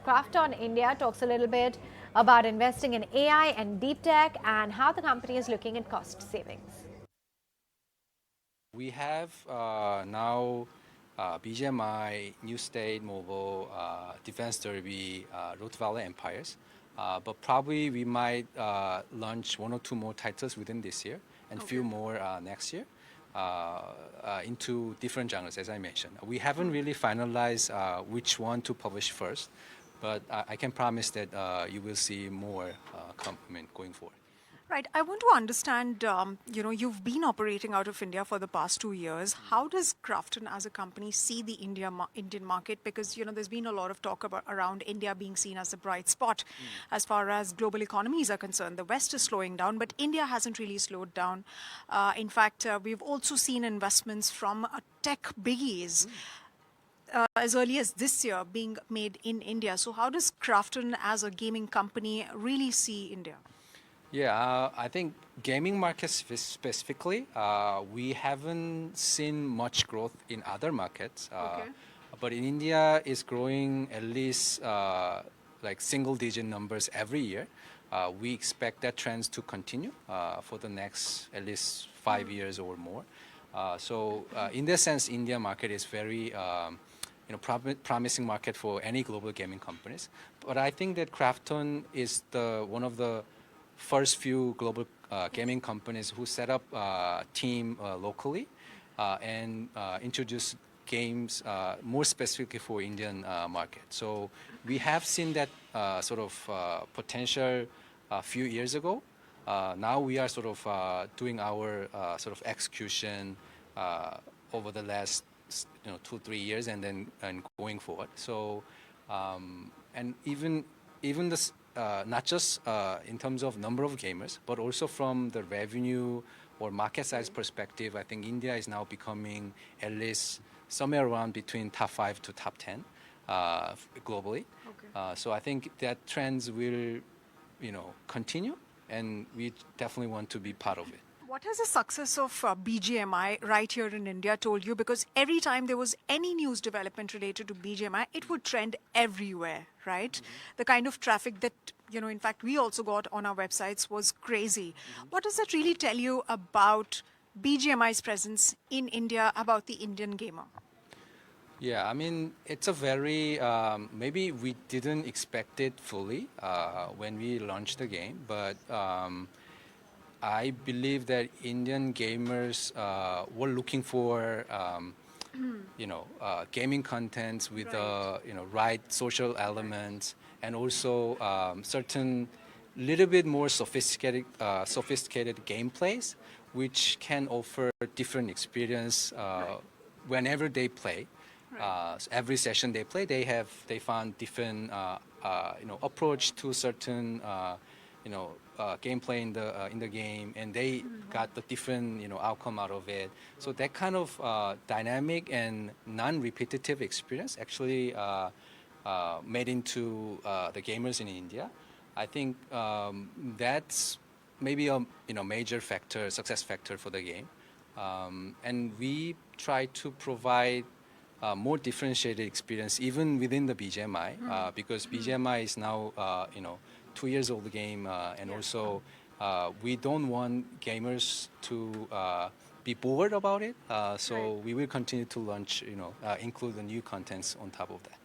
KRAFTON India talks a little bit about investing in AI and deep tech and how the company is looking at cost savings. We have now BGMI, New State Mobile, Defense Derby, Road Valley Empires. But probably we might launch one or two more titles within this year and few more next year into different genres, as I mentioned. We haven't really finalized which one to publish first, but I can promise that you will see more going forward. Right. I want to understand, you've been operating out of India for the past 2 years. How does Krafton as a company see the Indian market? Because, there's been a lot of talk around India being seen as a bright spot as far as global economies are concerned. The West is slowing down, but India hasn't really slowed down. In fact, we've also seen investments from tech biggies as early as this year being made in India. So how does Krafton as a gaming company really see India? Yeah, I think gaming market specifically, we haven't seen much growth in other markets. But in India, it's growing at least like single-digit numbers every year. We expect that trends to continue for the next at least 5 years or more. So in that sense, India market is very promising market for any global gaming companies. But I think that Krafton is one of the first few global gaming companies who set up a team locally and introduce games more specifically for Indian market. So we have seen that sort of potential a few years ago. Now we are sort of doing our sort of execution over the last 2-3 years and then going forward. So and even this. Not just in terms of number of gamers, but also from the revenue or market size perspective, I think India is now becoming at least somewhere around between top 5 to top 10 globally. So I think that trends will, continue, and we definitely want to be part of it. What has the success of BGMI right here in India told you? Because every time there was any news development related to BGMI, it would trend everywhere, right? The kind of traffic that, in fact, we also got on our websites was crazy. What does that really tell you about BGMI's presence in India, about the Indian gamer? Yeah, I mean, it's a very, maybe we didn't expect it fully when we launched the game, but I believe that Indian gamers were looking for, gaming contents with right social elements and also certain little bit more sophisticated gameplays, which can offer different experience whenever they play. So every session they play, they found different approach to certain gameplay in the game, and they got the different outcome out of it. So that kind of dynamic and non-repetitive experience actually made into the gamers in India. I think that's maybe a major factor, success factor for the game, and we try to provide more differentiated experience even within the BGMI because BGMI is now 2 years old game, and also we don't want gamers to be bored about it. So we will continue to launch, include the new contents on top of that.